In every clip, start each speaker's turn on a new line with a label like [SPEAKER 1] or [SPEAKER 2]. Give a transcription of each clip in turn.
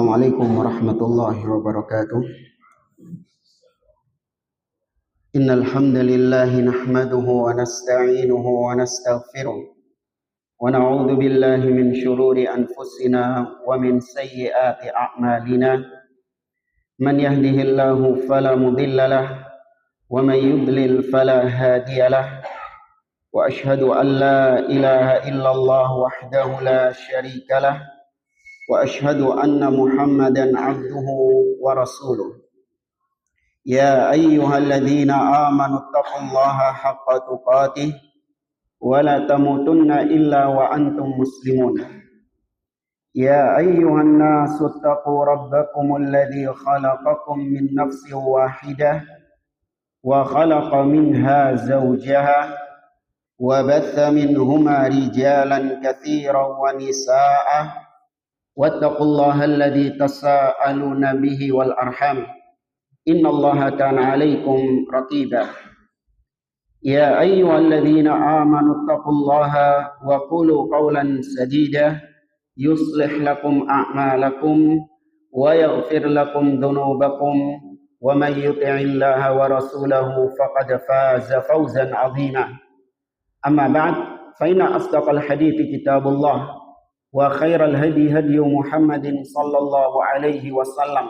[SPEAKER 1] Assalamualaikum warahmatullahi wabarakatuh. Innal hamdalillah nahmaduhu wa nasta'inuhu wa nastaghfiruh wa na'udzu billahi min shururi anfusina wa min sayyiati a'malina. Man yahdihillahu fala mudilla lahu wa man yudlil fala hadiya lahu. Wa ashhadu an la ilaha illallah wahdahu la syarika lahu. Wa ashhadu anna Muhammadan abduhu wa rasuluh. Ya ayyuhalladzina amanu taqullaha haqqa tuqatih wa la tamutunna illa wa antum muslimun. Ya ayyuhan nasu taqu rabbakumul ladzi khalaqakum min nafsin wahidah wa khalaqa minha zawjaha wa batha minhuma rijalan katsiran wa nisaa'a wattaqullaha alladzi tasaaluna bihi wal arham innallaha kana 'alaikum raqiba. Ya ayyuhalladzina amanu taqullaha wa qulu qawlan sadida yuslih lakum a'malakum wa yaghfir lakum dhunubakum wa may yuti'illaha wa rasulahu faqad faza fawzan 'azima. Amma ba'd, fa inna asdaqal hadithi kitabullah wa khairal hadi hadi Muhammadin sallallahu alaihi wasallam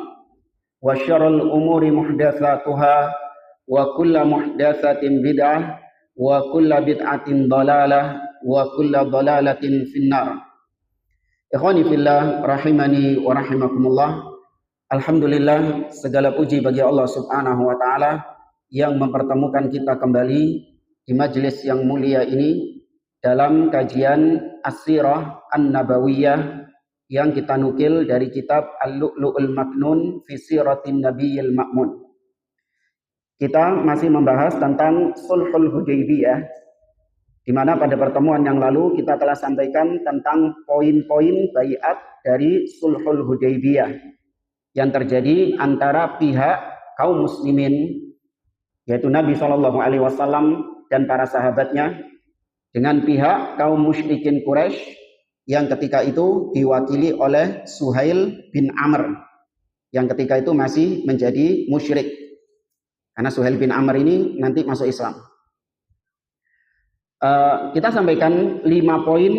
[SPEAKER 1] wa syarrul umuri muhdatsatuha wa kullu muhdatsatin bid'ah wa kullu bid'atin dhalalah wa kullu dhalalatin finnar. Ikhwani fillah rahimani wa rahimakumullah. Alhamdulillah, segala puji bagi Allah Subhanahu wa taala yang mempertemukan kita kembali di majelis yang mulia ini dalam kajian As-Sirah An-Nabawiyah yang kita nukil dari kitab Al-Lu'lu'ul Maknun fi Siratin Nabiyil Ma'mun. Kita masih membahas tentang Sulhul Hudaybiyah, di mana pada pertemuan yang lalu kita telah sampaikan tentang poin-poin baiat dari Sulhul Hudaybiyah yang terjadi antara pihak kaum muslimin, yaitu Nabi SAW dan para sahabatnya, dengan pihak kaum musyrikin Quraisy yang ketika itu diwakili oleh Suhail bin Amr yang ketika itu masih menjadi musyrik, karena Suhail bin Amr ini nanti masuk Islam. Kita sampaikan 5 poin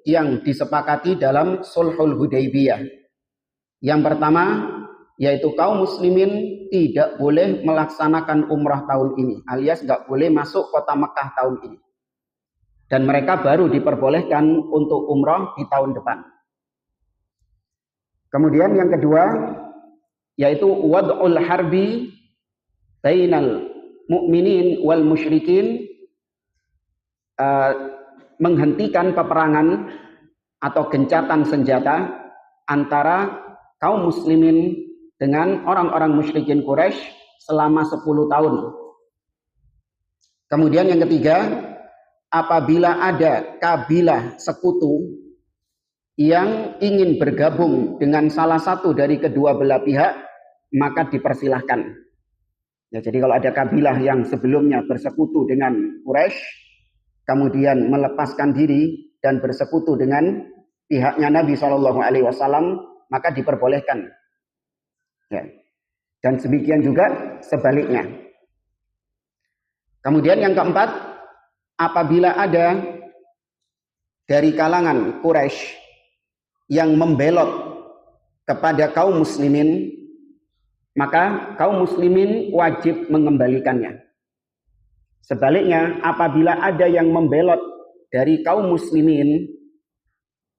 [SPEAKER 1] yang disepakati dalam Sulhul Hudaybiyah. Yang pertama yaitu kaum muslimin tidak boleh melaksanakan umrah tahun ini, alias nggak boleh masuk kota Mekah tahun ini. Dan mereka baru diperbolehkan untuk umrah di tahun depan. Kemudian yang kedua yaitu wad'ul harbi bainal mu'minin wal musyrikin, menghentikan peperangan atau gencatan senjata antara kaum muslimin dengan orang-orang musyrikin Quraisy selama 10 tahun. Kemudian yang ketiga, apabila ada kabilah sekutu yang ingin bergabung dengan salah satu dari kedua belah pihak, maka dipersilahkan. Ya, jadi kalau ada kabilah yang sebelumnya bersekutu dengan Quraisy, kemudian melepaskan diri dan bersekutu dengan pihaknya Nabi SAW, maka diperbolehkan. Ya. Dan demikian juga sebaliknya. Kemudian yang keempat, apabila ada dari kalangan Quraisy yang membelot kepada kaum muslimin, maka kaum muslimin wajib mengembalikannya. Sebaliknya, apabila ada yang membelot dari kaum muslimin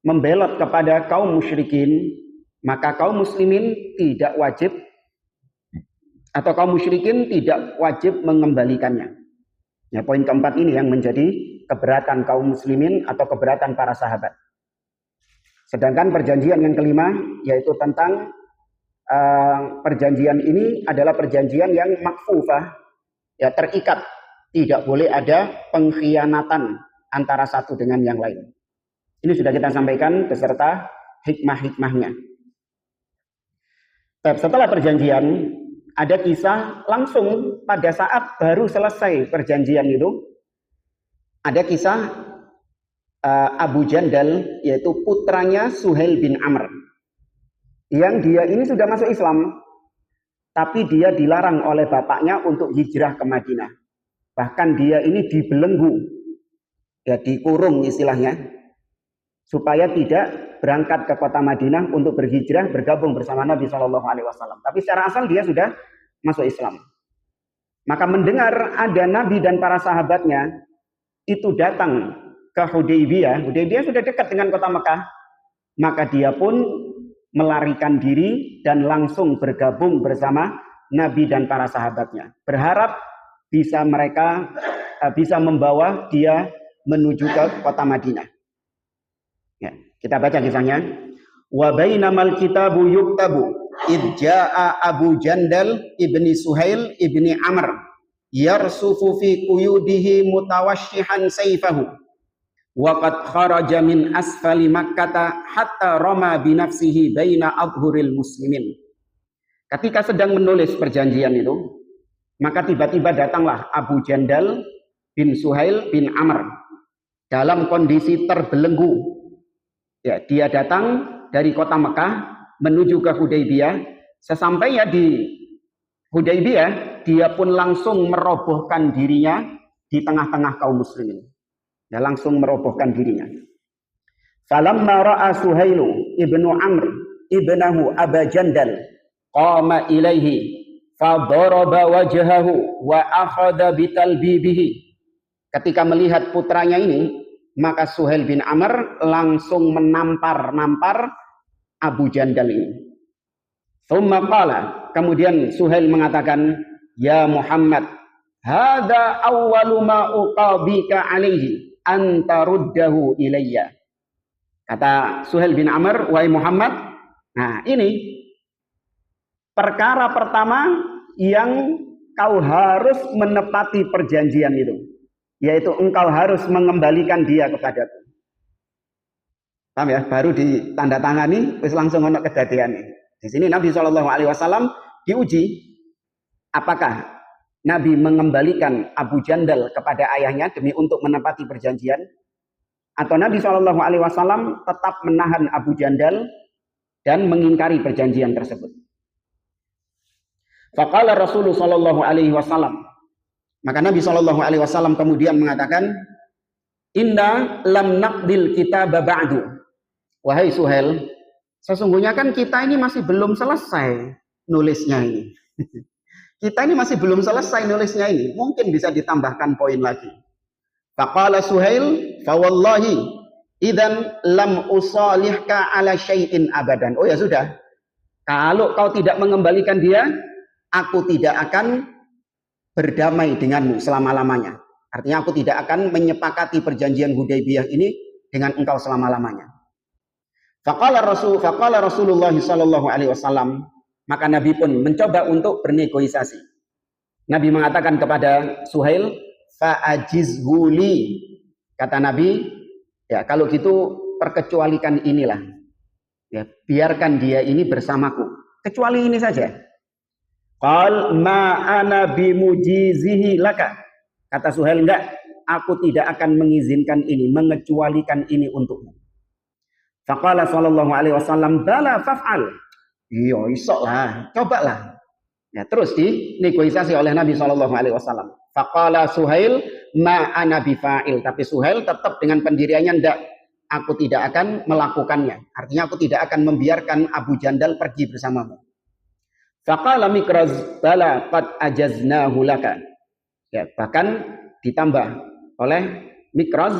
[SPEAKER 1] membelot kepada kaum musyrikin, maka kaum muslimin tidak wajib atau kaum musyrikin tidak wajib mengembalikannya. Ya, poin keempat ini yang menjadi keberatan kaum muslimin atau keberatan para sahabat. Sedangkan perjanjian yang kelima yaitu tentang perjanjian ini adalah perjanjian yang makfufah, ya, terikat, tidak boleh ada pengkhianatan antara satu dengan yang lain. Ini sudah kita sampaikan beserta hikmah-hikmahnya. Setelah perjanjian, ada kisah langsung pada saat baru selesai perjanjian itu. Ada kisah Abu Jandal, yaitu putranya Suhail bin Amr. yang dia ini sudah masuk Islam, tapi dia dilarang oleh bapaknya untuk hijrah ke Madinah. Bahkan dia ini dibelenggu, ya dikurung istilahnya, supaya tidak berangkat ke kota Madinah untuk berhijrah bergabung bersama Nabi Shallallahu Alaihi Wasallam. Tapi secara asal dia sudah masuk Islam. Maka mendengar ada Nabi dan para sahabatnya itu datang ke Hudaybiyah. Hudaybiyah sudah dekat dengan kota Mekah. Maka dia pun melarikan diri dan langsung bergabung bersama Nabi dan para sahabatnya. Berharap bisa mereka bisa membawa dia menuju ke kota Madinah. Ya, kita baca kisahnya. Wa bainamal kitabu yuktabu id jaa Abu Jandal ibni Suhail ibni Amr yarsufu fi quyudihi mutawashshihan sayfahu wa qad kharaja min asfali Makkah hatta rama bi nafsihi baina adhuril muslimin. Ketika sedang menulis perjanjian itu, maka tiba-tiba datanglah Abu Jandal bin Suhail bin Amr dalam kondisi terbelenggu. Ya, dia datang dari kota Mekah menuju ke Hudaybiyah. Sesampainya di Hudaybiyah, dia pun langsung merobohkan dirinya di tengah-tengah kaum muslimin. Dia langsung merobohkan dirinya. Falamma ra'a Suhailu ibnu Amr ibnahu Aba Jandal qama ilaihi fadaraba wajhahu wa akhadha bitalbibihi. Ketika melihat putranya ini, maka Suhail bin Amr langsung menampar Abu Jandal ini. Tsumma qala, kemudian Suhail mengatakan, "Ya Muhammad, hadza awwalu ma uqabika alaihi anta ruddahu ilayya." Kata Suhail bin Amr, "Wahai Muhammad, nah ini perkara pertama yang kau harus menepati perjanjian itu, yaitu engkau harus mengembalikan dia kepadaku." Paham ya? Baru ditandatangani, terus langsung ono kedadian ini. Di sini Nabi Shallallahu Alaihi Wasallam diuji apakah Nabi mengembalikan Abu Jandal kepada ayahnya demi untuk menepati perjanjian, atau Nabi Shallallahu Alaihi Wasallam tetap menahan Abu Jandal dan mengingkari perjanjian tersebut. Faqala Rasulullah Shallallahu Alaihi Wasallam, maka Nabi Shallallahu Alaihi Wasallam kemudian mengatakan, "Inna lam naqdil kitaba ba'du." Wahai Suhail, sesungguhnya kan kita ini masih belum selesai nulisnya ini. Kita ini masih belum selesai nulisnya ini. Mungkin bisa ditambahkan poin lagi. Faqala Suhail, "Fawallahi idzan lam usalihka ala syai'in abadan." Oh ya sudah. Kalau kau tidak mengembalikan dia, aku tidak akan berdamai denganmu selama-lamanya. Artinya aku tidak akan menyepakati perjanjian Hudaybiyah ini dengan engkau selama-lamanya. Faqala Rasulullah sallallahu alaihi wasallam, maka Nabi pun mencoba untuk bernegosiasi. Nabi mengatakan kepada Suhail, "Fa'ajizhu li." Kata Nabi, ya kalau gitu perkecualikan inilah. Ya, biarkan dia ini bersamaku. Kecuali ini saja. Qal ma ana bimujizihi laka. Kata Suhail, enggak, aku tidak akan mengizinkan ini, mengecualikan ini untukmu. Faqala sallallahu alaihi wasallam, "Bala faf'al." Iya, isok lah, cobalah. Ya, terus dinegosiasi oleh Nabi sallallahu alaihi wasallam. Faqala Suhail, "Ma ana bifa'il." Tapi Suhail tetap dengan pendiriannya, enggak, aku tidak akan melakukannya. Artinya aku tidak akan membiarkan Abu Jandal pergi bersamamu. Faqala Mikraz, "Bala qad ajaznahu laka." Ya, bahkan ditambah oleh Mikraz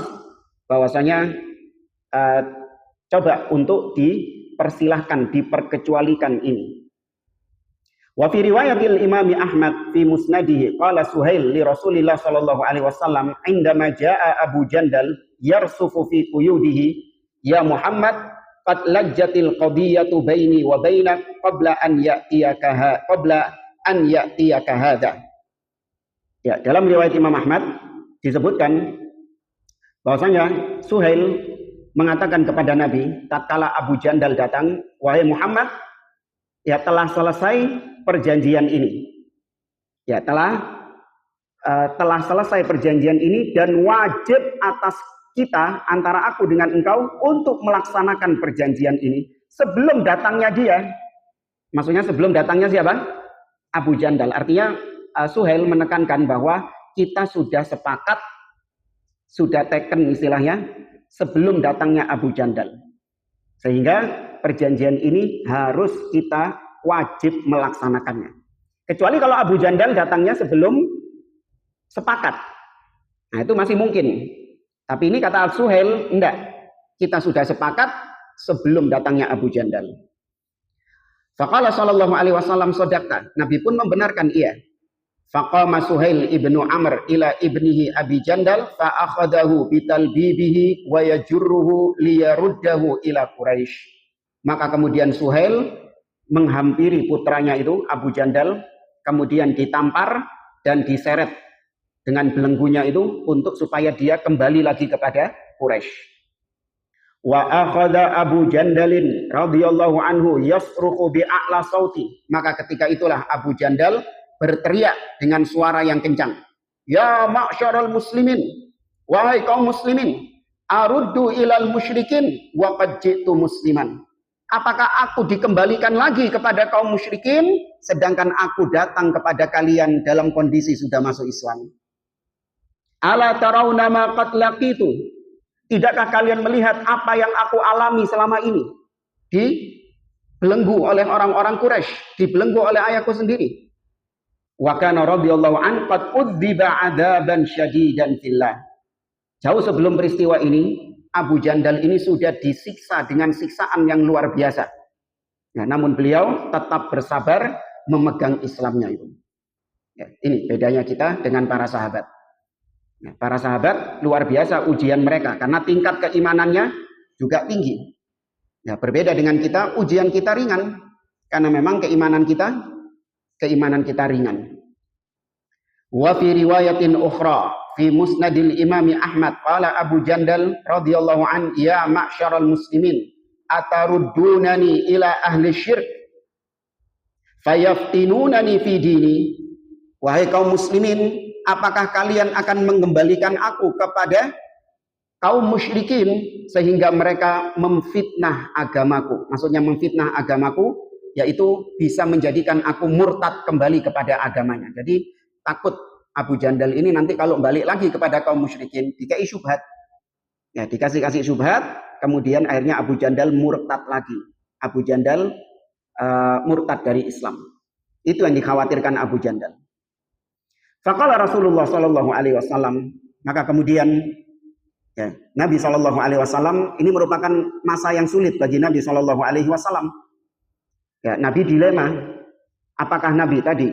[SPEAKER 1] bahwasanya coba untuk dipersilahkan, diperkecualikan ini. Wa fi riwayatil Imam Ahmad fi musnadihi qala Suhail li Rasulillah sallallahu alaihi wasallam indama jaa Abu Jandal yarsufu fi quyudihi, "Ya Muhammad, qad lajjatil qadiyatu baini wa bainak qabla an ya'tiyaka hadza." Ya, dalam riwayat Imam Ahmad disebutkan bahwasanya Suhail mengatakan kepada Nabi tatkala Abu Jandal datang, "Wahai Muhammad, ya telah selesai perjanjian ini. Ya telah selesai perjanjian ini dan wajib atas kita antara aku dengan engkau untuk melaksanakan perjanjian ini sebelum datangnya dia. Maksudnya sebelum datangnya siapa? Abu Jandal. Artinya Suhail menekankan bahwa kita sudah sepakat, sudah taken istilahnya, sebelum datangnya Abu Jandal. Sehingga perjanjian ini harus kita wajib melaksanakannya. Kecuali kalau Abu Jandal datangnya sebelum sepakat. Nah itu masih mungkin. Tapi ini kata Suhail, enggak. Kita sudah sepakat sebelum datangnya Abu Jandal. Faqala sallallahu alaihi wasallam sodaqta. Nabi pun membenarkan iya. Faqama Suhail ibnu Amr ila ibnihi Abi Jandal fa'akhadahu bitalbibihi wa yajurruhu liyaruddahu ila Quraisy. Maka kemudian Suhail menghampiri putranya itu Abu Jandal, kemudian ditampar dan diseret dengan belenggunya itu untuk supaya dia kembali lagi kepada Quraisy. Wa akhadha Abu Jandalin radhiyallahu anhu yasruhu bi'a'la sauti. Maka ketika itulah Abu Jandal berteriak dengan suara yang kencang. Ya ma'syaral muslimin, wahai kaum muslimin, aruddu ilal musyrikin wa qad ji'tu musliman. Apakah aku dikembalikan lagi kepada kaum musyrikin sedangkan aku datang kepada kalian dalam kondisi sudah masuk Islam? Ala tarawna ma qad laqitu. Tidakkah kalian melihat apa yang aku alami selama ini? Dibelenggu oleh orang-orang Quraisy, dibelenggu oleh ayahku sendiri. Wa kana radhiyallahu an qad udziba adaban syadidan fillah. Jauh sebelum peristiwa ini, Abu Jandal ini sudah disiksa dengan siksaan yang luar biasa. Nah, namun beliau tetap bersabar memegang Islamnya itu. Ya, ini bedanya kita dengan para sahabat. Nah, para sahabat luar biasa ujian mereka karena tingkat keimanannya juga tinggi. Ya, berbeda dengan kita, ujian kita ringan karena memang keimanan kita ringan. Wa fi riwayatin ukhra fi musnadil Imam Ahmad qala Abu Jandal radhiyallahu an ya ma'syaral muslimin ataruddunani ila ahli syirk fayaftinunani fi dini. Wahai kaum muslimin, apakah kalian akan mengembalikan aku kepada kaum musyrikin sehingga mereka memfitnah agamaku? Maksudnya memfitnah agamaku yaitu bisa menjadikan aku murtad kembali kepada agamanya. Jadi takut Abu Jandal ini nanti kalau balik lagi kepada kaum musyrikin dikai syubhat. Ya, dikasih syubhat, kemudian akhirnya Abu Jandal murtad lagi. Abu Jandal murtad dari Islam. Itu yang dikhawatirkan Abu Jandal. Faqala Rasulullah sallallahu alaihi wasallam, maka kemudian ya, Nabi sallallahu alaihi wasallam ini merupakan masa yang sulit bagi Nabi sallallahu alaihi wasallam. Ya, Nabi dilema, apakah Nabi tadi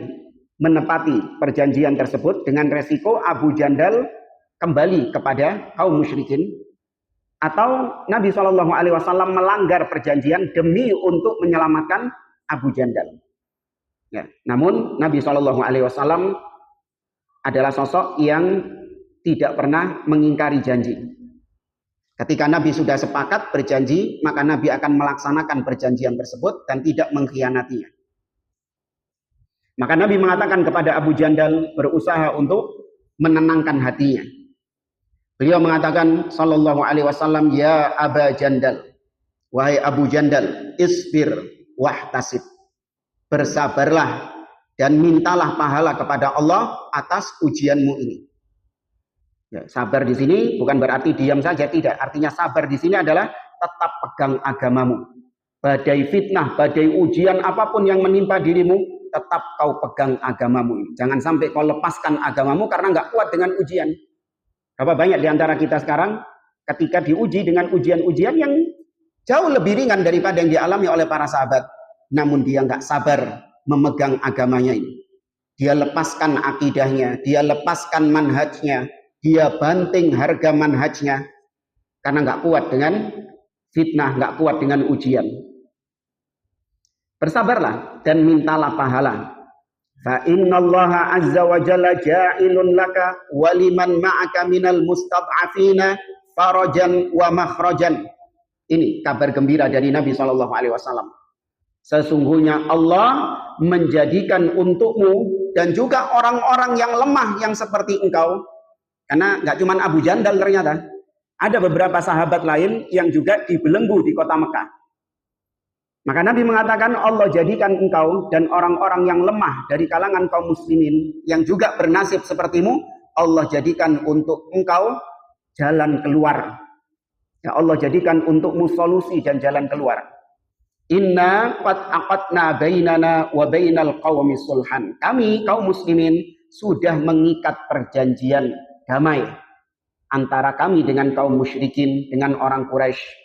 [SPEAKER 1] menepati perjanjian tersebut dengan resiko Abu Jandal kembali kepada kaum musyrikin, atau Nabi sallallahu alaihi wasallam melanggar perjanjian demi untuk menyelamatkan Abu Jandal. Ya, namun Nabi sallallahu alaihi wasallam adalah sosok yang tidak pernah mengingkari janji. Ketika Nabi sudah sepakat berjanji, maka Nabi akan melaksanakan perjanjian tersebut dan tidak mengkhianatinya. Maka Nabi mengatakan kepada Abu Jandal berusaha untuk menenangkan hatinya. Beliau mengatakan sallallahu alaihi wasallam, ya Aba Jandal, wahai Abu Jandal, isbir wahtasib. Bersabarlah dan mintalah pahala kepada Allah atas ujianmu ini. Ya, sabar di sini bukan berarti diam saja, tidak. Artinya sabar di sini adalah tetap pegang agamamu. Badai fitnah, badai ujian apapun yang menimpa dirimu, tetap kau pegang agamamu ini. Jangan sampai kau lepaskan agamamu karena nggak kuat dengan ujian. Berapa banyak di antara kita sekarang ketika diuji dengan ujian-ujian yang jauh lebih ringan daripada yang dialami oleh para sahabat, namun dia nggak sabar memegang agamanya ini. Dia lepaskan akidahnya, dia lepaskan manhajnya, dia banting harga manhajnya karena nggak kuat dengan fitnah, nggak kuat dengan ujian. Bersabarlah dan mintalah pahala. Fa innallaha azza wa jalla ja'ilun laka wa liman ma'aka minal mustad'afina farajan wa makhrajan. Ini kabar gembira dari Nabi sallallahu alaihi wasallam. Sesungguhnya Allah menjadikan untukmu dan juga orang-orang yang lemah yang seperti engkau. Karena nggak cuma Abu Jandal ternyata. Ada beberapa sahabat lain yang juga dibelenggu di kota Mekah. Maka Nabi mengatakan Allah jadikan engkau dan orang-orang yang lemah dari kalangan kaum muslimin yang juga bernasib sepertimu, Allah jadikan untuk engkau jalan keluar. Ya, Allah jadikan untukmu solusi dan jalan keluar. Inna qad aqadna bainana wa bainal qaumi sulhan. Kami kaum muslimin sudah mengikat perjanjian damai antara kami dengan kaum musyrikin, dengan orang Quraisy.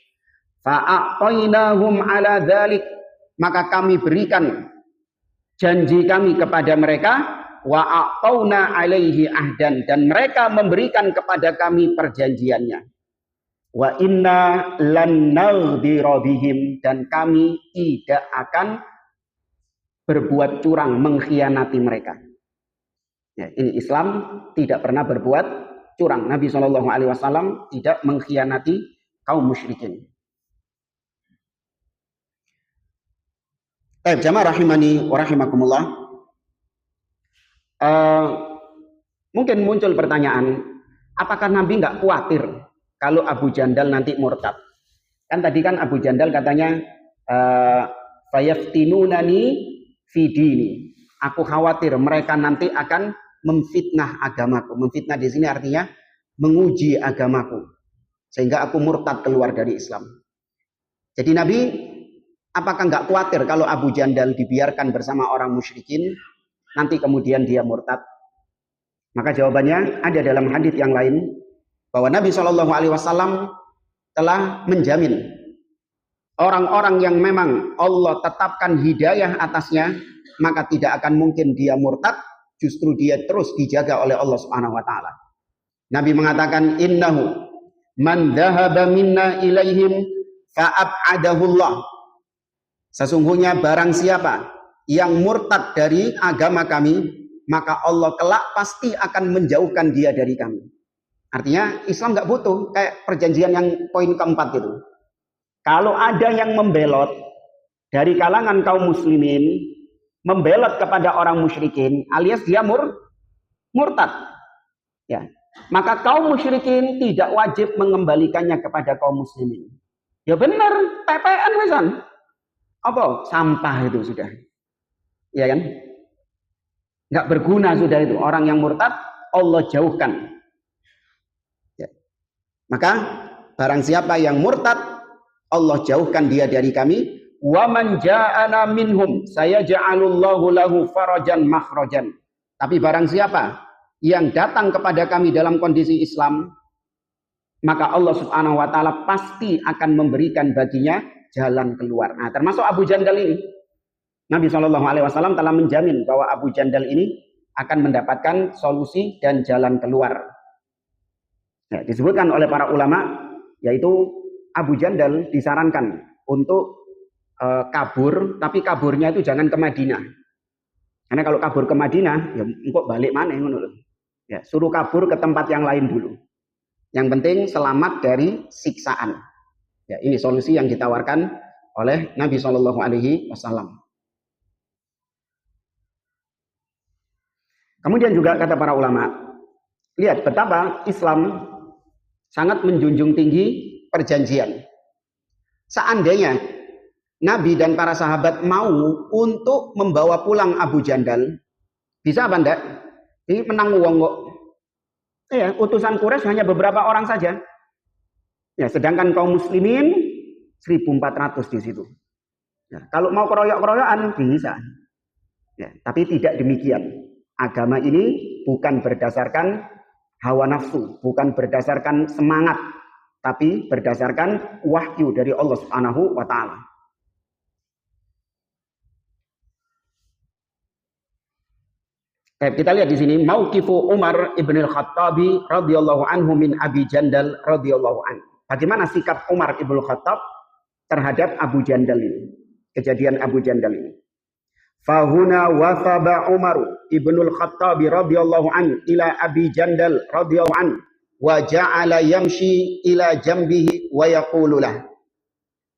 [SPEAKER 1] Fa'aqainahum ala dzalik, maka kami berikan janji kami kepada mereka, wa aqauna alaihi ahdan, dan mereka memberikan kepada kami perjanjiannya. Wa inna lan naghdira bihim, dan kami tidak akan berbuat curang mengkhianati mereka. Ya, ini Islam tidak pernah berbuat curang. Nabi SAW tidak mengkhianati kaum musyrikin. Jamaah rahimani wa rahimakumullah. Mungkin muncul pertanyaan, apakah Nabi nggak khawatir kalau Abu Jandal nanti murtad? Kan tadi kan Abu Jandal katanya fayaftinunani fi dini. Aku khawatir mereka nanti akan memfitnah agamaku. Memfitnah di sini artinya menguji agamaku sehingga aku murtad keluar dari Islam. Jadi Nabi apakah nggak khawatir kalau Abu Jandal dibiarkan bersama orang musyrikin, nanti kemudian dia murtad? Maka jawabannya ada dalam hadis yang lain bahwa Nabi SAW telah menjamin orang-orang yang memang Allah tetapkan hidayah atasnya, maka tidak akan mungkin dia murtad, justru dia terus dijaga oleh Allah Subhanahu wa taala. Nabi mengatakan, innahu man dhahaba minna ilaihim fa'ab'adahullah. Sesungguhnya barang siapa yang murtad dari agama kami, maka Allah kelak pasti akan menjauhkan dia dari kami. Artinya Islam nggak butuh kayak perjanjian yang poin keempat gitu. Kalau ada yang membelot dari kalangan kaum muslimin, membelot kepada orang musyrikin, alias dia murtad, ya, maka kaum musyrikin tidak wajib mengembalikannya kepada kaum muslimin. Ya benar, TPN misalnya. Apa? Sampah itu sudah. Ya kan? Nggak berguna sudah itu. Orang yang murtad, Allah jauhkan. Ya. Maka, barang siapa yang murtad, Allah jauhkan dia dari kami. Wa man ja'ana minhum sayaj'alullahu lahu farajan makhrajan. Tapi barang siapa yang datang kepada kami dalam kondisi Islam, maka Allah Subhanahu wa taala pasti akan memberikan baginya jalan keluar. Nah, termasuk Abu Jandal ini. Nabi SAW telah menjamin bahwa Abu Jandal ini akan mendapatkan solusi dan jalan keluar. Nah, disebutkan oleh para ulama, yaitu Abu Jandal disarankan untuk kabur, tapi kaburnya itu jangan ke Madinah. Karena kalau kabur ke Madinah, ya engkau balik mana? Ya, suruh kabur ke tempat yang lain dulu. Yang penting selamat dari siksaan. Ya, ini solusi yang ditawarkan oleh Nabi SAW. Kemudian juga kata para ulama, lihat betapa Islam sangat menjunjung tinggi perjanjian. Seandainya Nabi dan para sahabat mau untuk membawa pulang Abu Jandal, bisa apa enggak? Ini menang uang kok. Ya, utusan Quraisy hanya beberapa orang saja. Ya, sedangkan kaum muslimin 1.400 di situ. Ya, kalau mau keroyok-keroyokan bisa. Ya, tapi tidak demikian. Agama ini bukan berdasarkan hawa nafsu, bukan berdasarkan semangat, tapi berdasarkan wahyu dari Allah Subhanahu wa taala. Kita lihat di sini mauqifu Umar ibn al-Khattabi radhiyallahu anhu min Abi Jandal radhiyallahu anhu. Bagaimana sikap Umar ibn al-Khattab terhadap Abu Jandal ini? Kejadian Abu Jandal ini. Fahuna wasaba Umar ibn al-Khattab radhiyallahu anhu ila Abi Jandal radhiyallahu anhu wa ja'ala yamshi ila jambihi wa yaqulu lah.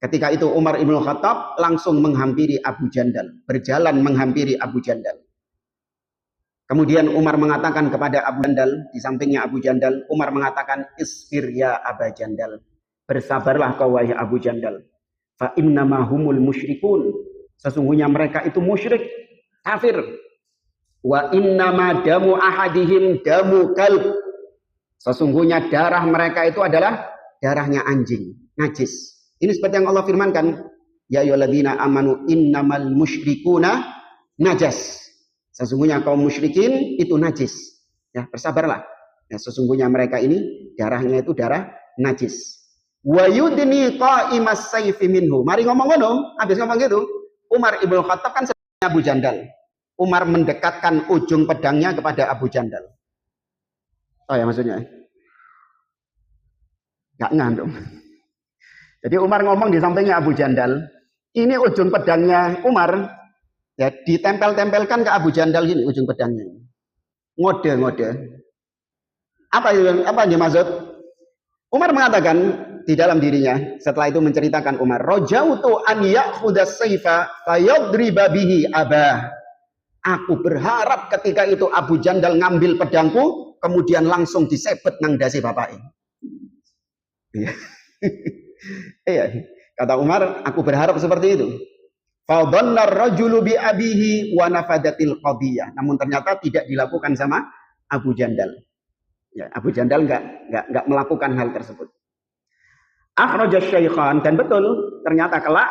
[SPEAKER 1] Ketika itu Umar ibn al-Khattab langsung menghampiri Abu Jandal, berjalan menghampiri Abu Jandal. Kemudian Umar mengatakan kepada Abu Jandal, di sampingnya Abu Jandal, Umar mengatakan, isbir ya Aba Jandal, bersabarlah kau wahai Abu Jandal. Fa innama humul musyrikun. Sesungguhnya mereka itu musyrik, kafir. Wa innama damu ahadihim damu kalb. Sesungguhnya darah mereka itu adalah darahnya anjing, najis. Ini seperti yang Allah firmankan, ya ayyuhalladzina amanu innamal musyrikuna najas. Sesungguhnya kaum musyrikin itu najis. Ya, bersabarlah. Ya, sesungguhnya mereka ini darahnya itu darah najis. Wa yudni qa'imas sayfi minhu. Mari ngomong habis ngomong gitu, Umar Ibnu Khattab kan Abu Jandal. Umar mendekatkan ujung pedangnya kepada Abu Jandal. Oh ya maksudnya. Enggak ngandung. Jadi Umar ngomong di sampingnya Abu Jandal. Ini ujung pedangnya Umar ya ditempel-tempelkan ke Abu Jandal gini ujung pedangnya. Ngode. Apa yang dimaksud? Umar mengatakan di dalam dirinya setelah itu menceritakan Umar, rajautu an ya'khudha as-sayfa fayadriba bihi abah. Aku berharap ketika itu Abu Jandal ngambil pedangku kemudian langsung disebet nang dasi bapake. Iya, kata Umar, aku berharap seperti itu. Fa dhanna ar-rajulu bi abihi wa nafadatil qadiyah. Namun ternyata tidak dilakukan sama Abu Jandal. Ya, Abu Jandal enggak melakukan hal tersebut. Akhrajasy syaikhan, dan betul ternyata kelak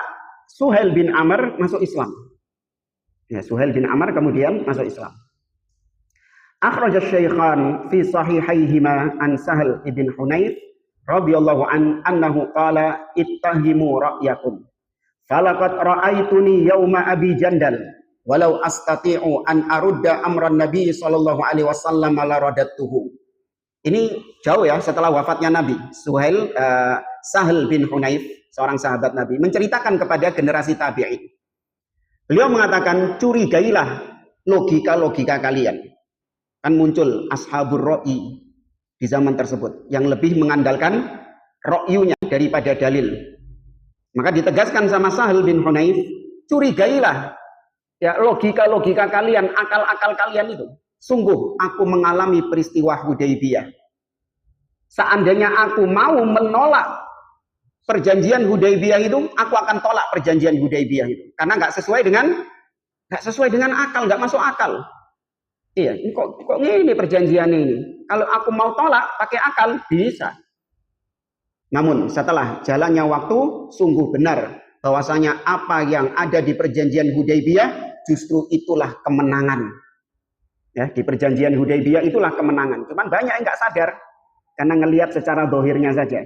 [SPEAKER 1] Suhail bin Amr masuk Islam. Ya, Suhail bin Amr kemudian masuk Islam. Akhrajasy syaikhan fi sahihaihima an Sahal ibn Hunayf radhiyallahu anhu qala ittahimu ra'yakum. Falaqad ra'aituni yauma Abi Jandal walau astati'u an arudda amran Nabi sallallahu alaihi wasallam la radattuhu. Ini jauh ya setelah wafatnya Nabi. Sahal bin Hunayf, seorang sahabat Nabi, menceritakan kepada generasi tabi'in. Beliau mengatakan, curigailah logika-logika kalian. Kan muncul ashabur ra'i di zaman tersebut yang lebih mengandalkan ra'yunya daripada dalil. Maka ditegaskan sama Sahal bin Hunayf, curigailah ya logika-logika kalian, akal-akal kalian itu. Sungguh aku mengalami peristiwa Hudaybiyah. Seandainya aku mau menolak perjanjian Hudaybiyah itu, aku akan tolak perjanjian Hudaybiyah itu. Karena nggak sesuai dengan akal, nggak masuk akal. Iya, kok ini perjanjian ini. Kalau aku mau tolak pakai akal bisa. Namun setelah jalannya waktu, sungguh benar bahwasanya apa yang ada di perjanjian Hudaybiyah justru itulah kemenangan. Ya, di perjanjian Hudaybiyah itulah kemenangan. Cuman banyak yang nggak sadar karena ngelihat secara dohirnya saja.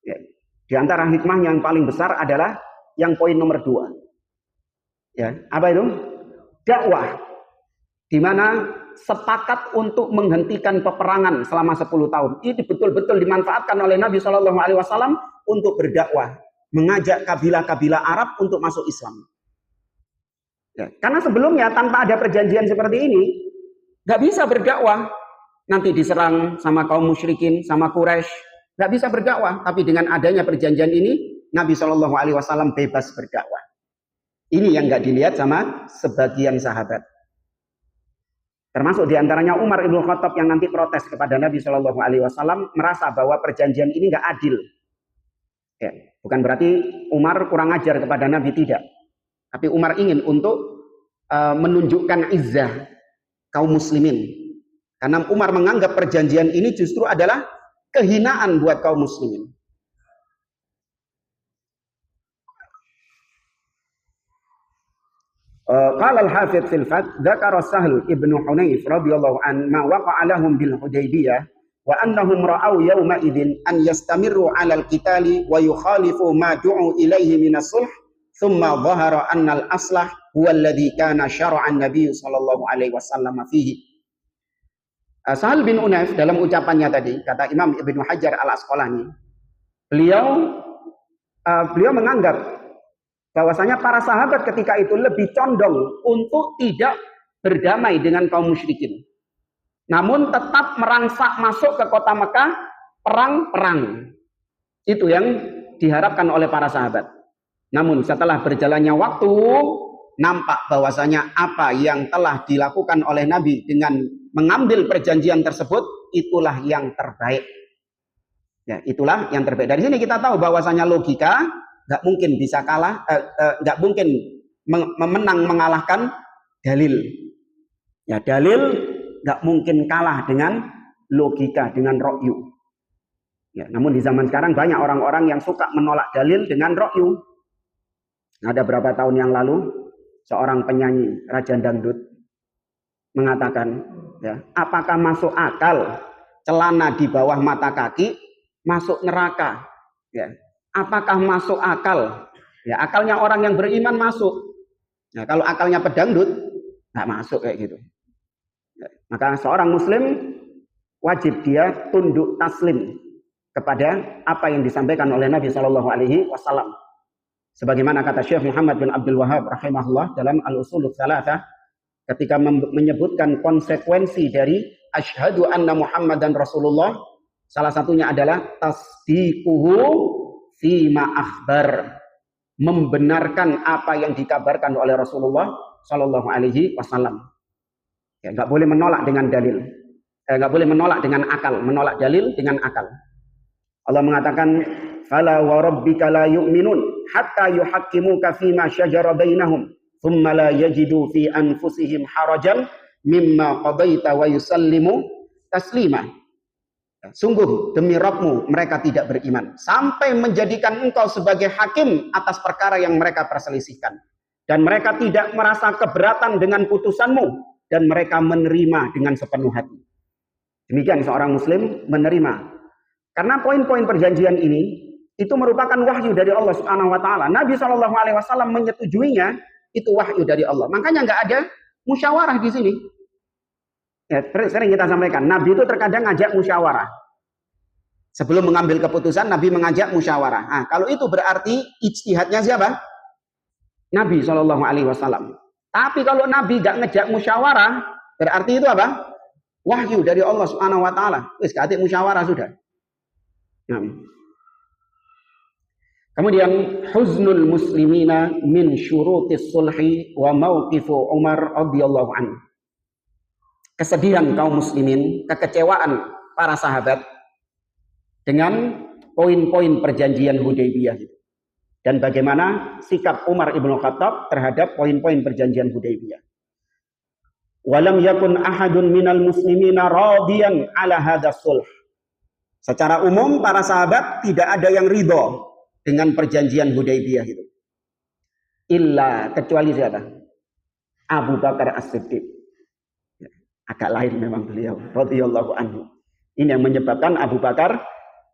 [SPEAKER 1] Ya, di antara hikmah yang paling besar adalah yang poin nomor 2. Ya, apa itu? Dakwah. Di mana sepakat untuk menghentikan peperangan selama 10 tahun. Ini betul-betul dimanfaatkan oleh Nabi Shallallahu Alaihi Wasallam untuk berdakwah, mengajak kabilah-kabilah Arab untuk masuk Islam. Ya, karena sebelumnya tanpa ada perjanjian seperti ini, nggak bisa berdakwah. Nanti diserang sama kaum musyrikin, sama Quraisy, nggak bisa berdakwah. Tapi dengan adanya perjanjian ini, Nabi Shallallahu Alaihi Wasallam bebas berdakwah. Ini yang nggak dilihat sama sebagian sahabat. Termasuk diantaranya Umar Ibnu Khattab yang nanti protes kepada Nabi Shallallahu Alaihi Wasallam, merasa bahwa perjanjian ini nggak adil. Ya, bukan berarti Umar kurang ajar kepada Nabi, tidak. Tapi Umar ingin untuk menunjukkan izzah kaum muslimin. Karena Umar menganggap perjanjian ini justru adalah kehinaan buat kaum muslimin. Qala al-Hafidz fil Fath, dzakara Sahl ibnu Hunayf radhiyallahu an ma waqa'a lahum bil Hudaybiyah wa annahum ra'aw yawma idzin an yastamirru 'ala al-qitali wa yukhalifu ma du'u ilaihi min as-sulh thumma dhahara anna al-aslah huwa alladhi kana syara'an Nabi sallallahu alaihi wasallam fihi. Sahal bin Hunayf dalam ucapannya tadi, kata Imam Ibnu Hajar Al-Asqalani, beliau menganggap bahwasanya para sahabat ketika itu lebih condong untuk tidak berdamai dengan kaum musyrikin. Namun tetap merangsak masuk ke kota Mekah, perang-perang. Itu yang diharapkan oleh para sahabat. Namun setelah berjalannya waktu, nampak bahwasanya apa yang telah dilakukan oleh Nabi dengan mengambil perjanjian tersebut, itulah yang terbaik. Ya, itulah yang terbaik. Dari sini kita tahu bahwasanya logika nggak mungkin bisa kalah, nggak mungkin menang mengalahkan dalil. Ya, dalil nggak mungkin kalah dengan logika, dengan ra'yu. Ya, namun di zaman sekarang banyak orang-orang yang suka menolak dalil dengan ra'yu. Ada beberapa tahun yang lalu seorang penyanyi Raja Dangdut mengatakan, ya, apakah masuk akal celana di bawah mata kaki masuk neraka? Ya, apakah masuk akal? Ya, akalnya orang yang beriman masuk. Nah, kalau akalnya pedangdut nggak masuk kayak gitu. Ya, maka seorang muslim wajib dia tunduk taslim kepada apa yang disampaikan oleh Nabi Shallallahu Alaihi Wasallam. Sebagaimana kata Syekh Muhammad bin Abdul Wahab rahimahullah dalam Al-Usulul Tsalatsah ketika menyebutkan konsekuensi dari asyhadu anna Muhammadan Rasulullah, salah satunya adalah tasdiquhu fima akhbar, membenarkan apa yang dikabarkan oleh Rasulullah Shallallahu Alaihi Wasallam. Ya, nggak boleh menolak dengan dalil, nggak boleh menolak dengan akal, menolak dalil dengan akal. Allah mengatakan, "Fala wa rabbika la yu'minun hatta yuhaqqimuka fima syajara bainahum, thumma la yajidu fi anfusihim harajan mimma qadaita wa yusallimu taslima." Sungguh demi Rabbmu mereka tidak beriman sampai menjadikan engkau sebagai hakim atas perkara yang mereka perselisihkan, dan mereka tidak merasa keberatan dengan putusanmu, dan mereka menerima dengan sepenuh hati. Demikian seorang muslim menerima. Karena poin-poin perjanjian ini itu merupakan wahyu dari Allah Subhanahu wa taala. Nabi Shallallahu alaihi wasallam menyetujuinya, itu wahyu dari Allah. Makanya nggak ada musyawarah di sini. Ya, sering kita sampaikan, Nabi itu terkadang ngajak musyawarah. Sebelum mengambil keputusan, Nabi mengajak musyawarah. Nah, kalau itu berarti ijtihadnya siapa? Nabi Shallallahu alaihi wasallam. Tapi kalau Nabi nggak ngejak musyawarah, berarti itu apa? Wahyu dari Allah Subhanahu wa taala. Wis gak musyawarah sudah. Nah. Kemudian huznul muslimina min syurutis sulhi wa mauqifu Umar radhiyallahu anhu. Kesedihan kaum muslimin, kekecewaan para sahabat dengan poin-poin perjanjian Hudaybiyah dan bagaimana sikap Umar ibnu Khattab terhadap poin-poin perjanjian Hudaybiyah. Walam yakun ahadun minal muslimina radiyan ala hadzal sulh. Secara umum para sahabat tidak ada yang ridho dengan perjanjian Hudaybiyah itu. Illa, kecuali siapa? Abu Bakar As-Siddiq. Agak lain memang beliau, radhiyallahu anhu. Ini yang menyebabkan Abu Bakar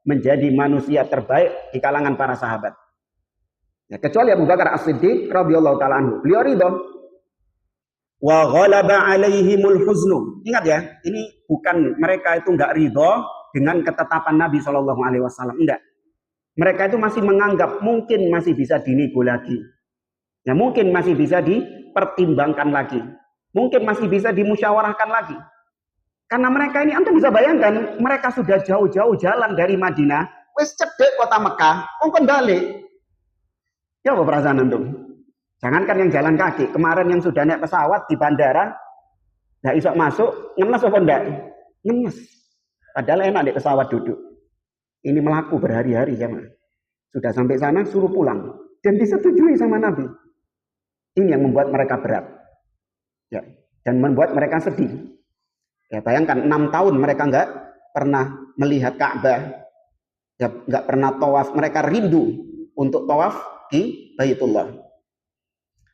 [SPEAKER 1] menjadi manusia terbaik di kalangan para sahabat. Ya, kecuali Abu Bakar As-Siddiq radhiyallahu taala anhu. Beliau ridho. Wa ghalaba alaihimul huznu. Ingat ya, ini bukan mereka itu enggak ridho dengan ketetapan Nabi Shallallahu alaihi wasallam. Enggak. Mereka itu masih menganggap mungkin masih bisa dinego lagi. Ya, mungkin masih bisa dipertimbangkan lagi. Mungkin masih bisa dimusyawarahkan lagi. Karena mereka ini, antum bisa bayangkan, mereka sudah jauh-jauh jalan dari Madinah, wis cedek kota Mekah, kongkon balik. Ya apa perasaan antum? Jangankan yang jalan kaki, kemarin yang sudah naik pesawat di bandara, nggak iso masuk, ngenes apa enggak? Ngenes. Padahal enak di pesawat duduk. Ini melaku berhari-hari ya, sudah sampai sana suruh pulang dan disetujui sama Nabi. Ini yang membuat mereka berat, ya, dan membuat mereka sedih. Ya, bayangkan 6 tahun mereka nggak pernah melihat Ka'bah, ya, nggak pernah tawaf. Mereka rindu untuk tawaf di Baitullah.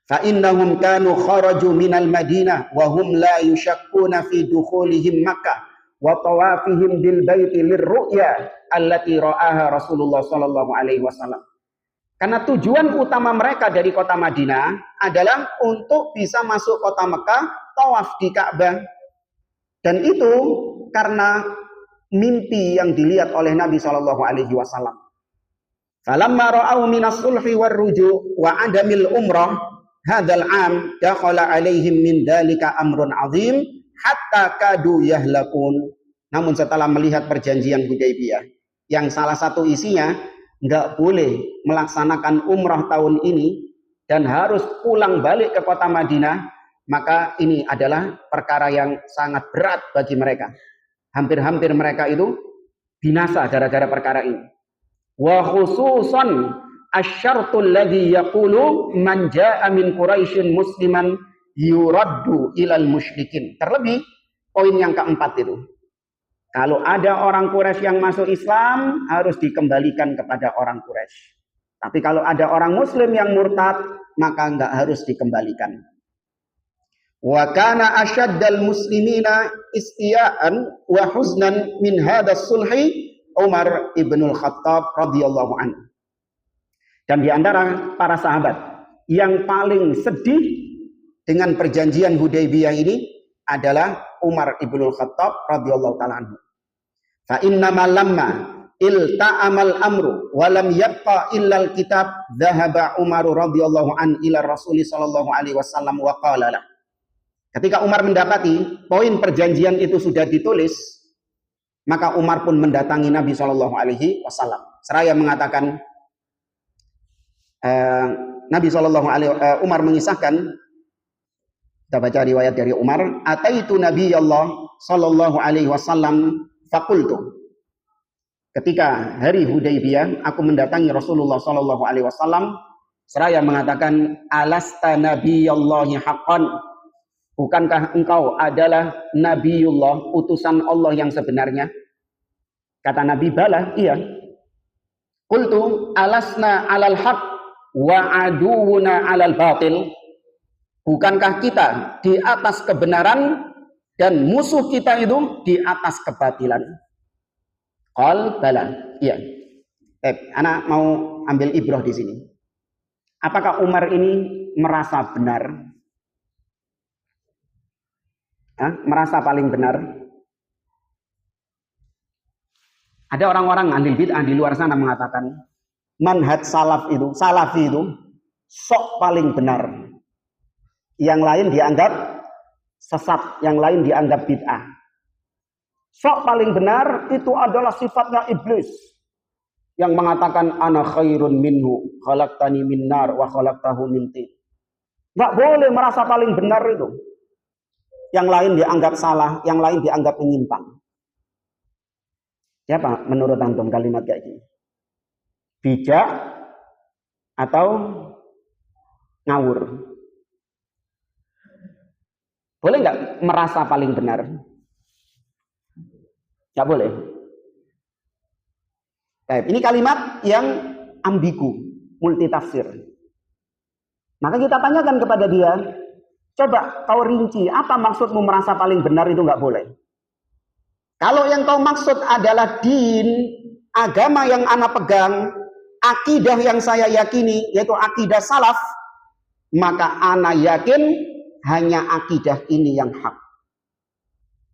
[SPEAKER 1] Fa innahum kanu kharaju minal Madinah wa hum la yushakkuna fi dukhulihim Makkah wa tawafihim bil baiti lirru'ya allati ra'aha Rasulullah sallallahu alaihi wasallam. Karena tujuan utama mereka dari kota Madinah adalah untuk bisa masuk kota Mekah, tawaf di Ka'bah. Dan itu karena mimpi yang dilihat oleh Nabi sallallahu alaihi wasallam. Falamma ra'au minas sulhi war ruju' wa adamil umrah hadzal 'am dakhala alaihim min dzalika amrun 'azim hatta kadu yahlakun. Namun setelah melihat perjanjian Hudaybiyah yang salah satu isinya nggak boleh melaksanakan umrah tahun ini dan harus pulang balik ke kota Madinah, maka ini adalah perkara yang sangat berat bagi mereka. Hampir-hampir mereka itu binasa gara-gara perkara ini. Wa khususan asyartul ladzi yaqulu man jaa'a min Quraisyin musliman yuraddu ilal musyrikin. Terlebih poin yang keempat itu. Kalau ada orang Quraisy yang masuk Islam harus dikembalikan kepada orang Quraisy. Tapi kalau ada orang muslim yang murtad maka enggak harus dikembalikan. Wa kana asyaddal muslimina istiya'an wa huznan min hadas sulhi Umar ibnul Khattab radhiyallahu anhu. Dan di antara para sahabat yang paling sedih dengan perjanjian Hudaybiyah ini adalah Umar ibnul Khattab radhiyallahu taala anhu. Fa innama lamma ilta'amal amru wa lam yabqa illa alkitab dhahaba Umar radhiyallahu an ila Rasul sallallahu alaihi wasallam wa qala la. Ketika Umar mendapati poin perjanjian itu sudah ditulis, maka Umar pun mendatangi Nabi sallallahu alaihi wasallam seraya mengatakan Nabi sallallahu alaihi Umar mengisahkan, kita baca riwayat dari Umar, ataitu Nabi Allah sallallahu alaihi wasallam faqultu. Ketika hari Hudaybiyah, aku mendatangi Rasulullah sallallahu alaihi wasallam seraya mengatakan, alasta nabiyallahi haqqan? Bukankah engkau adalah Nabiullah, utusan Allah yang sebenarnya? Kata Nabi, bala, iya. Qultu alasna alal haq wa aduwuna alal batil? Bukankah kita di atas kebenaran dan musuh kita itu di atas kebatilan? Qal bala, iya. Anak mau ambil ibrah di sini. Apakah Umar ini merasa benar? Merasa paling benar? Ada orang-orang ahli bid'ah di luar sana mengatakan manhaj salafi itu sok paling benar. Yang lain dianggap sesat, yang lain dianggap bid'ah. Sok paling benar itu adalah sifatnya iblis yang mengatakan ana khairun minhu khalaqtani min nar wa khalaqtahu min tin. Enggak boleh merasa paling benar itu. Yang lain dianggap salah, yang lain dianggap menyimpang. Siapa menurut antum kalimat kayak gini? Bijak atau ngawur? Boleh nggak merasa paling benar? Nggak boleh. Baik, ini kalimat yang ambigu, multitafsir. Maka kita tanyakan kepada dia, coba kau rinci, apa maksudmu merasa paling benar itu nggak boleh. Kalau yang kau maksud adalah din, agama yang anak pegang, akidah yang saya yakini, yaitu akidah salaf, maka anak yakin hanya akidah ini yang hak.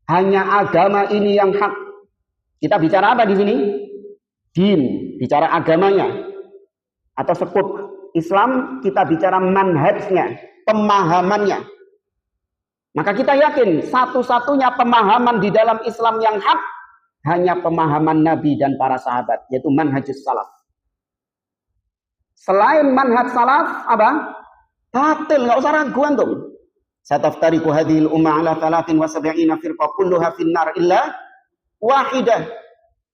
[SPEAKER 1] Hanya agama ini yang hak. Kita bicara apa di sini? Din, bicara agamanya. Atau sekup Islam, kita bicara manhajnya, pemahamannya. Maka kita yakin satu-satunya pemahaman di dalam Islam yang hak hanya pemahaman Nabi dan para sahabat, yaitu manhajus salaf. Selain manhaj salaf, apa? Batil, nggak usah ragu antum. Sataftariqu hadhil ummah ala 73 firqah kulluha finnar illa wahidah.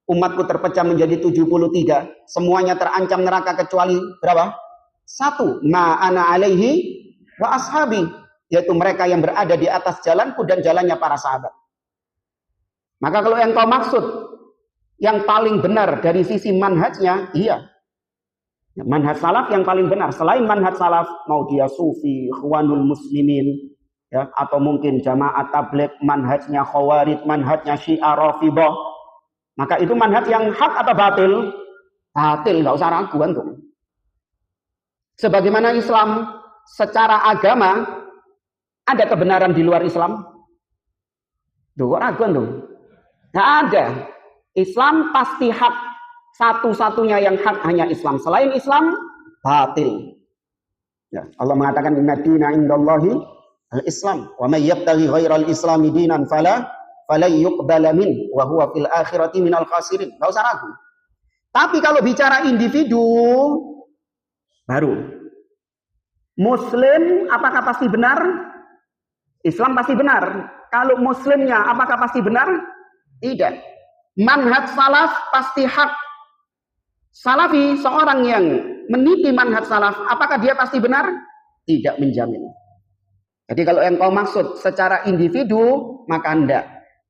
[SPEAKER 1] Umatku terpecah menjadi 73, semuanya terancam neraka kecuali berapa? Satu, ma ana alaihi wa ashabi, yaitu mereka yang berada di atas jalanku dan jalannya para sahabat. Maka kalau yang kau maksud yang paling benar dari sisi manhajnya, iya, manhaj salaf yang paling benar. Selain manhaj salaf, mau dia sufi, ikhwanul muslimin, ya, atau mungkin jamaah tabligh, manhajnya khawarij, manhajnya syiah rafidhah, maka itu manhaj yang hak atau batil? Batil, nggak usah ragu antum. Sebagaimana Islam secara agama ada kebenaran di luar Islam? Duh, kok ragu antum? Nggak ada. Islam pasti hak. Satu-satunya yang hak hanya Islam. Selain Islam, batil. Ya, Allah mengatakan inna dina indallahi al-Islam. Wa may yabtaghi ghairal islami dinan fala yuqbala min wa huwa fil akhirati minal khasirin. Enggak usah ragu. Tapi kalau bicara individu baru. Muslim apakah pasti benar? Islam pasti benar. Kalau muslimnya apakah pasti benar? Tidak. Manhaj salaf pasti hak. Salafi seorang yang meniti manhaj salaf, apakah dia pasti benar? Tidak menjamin. Jadi kalau yang kau maksud secara individu, maka enggak.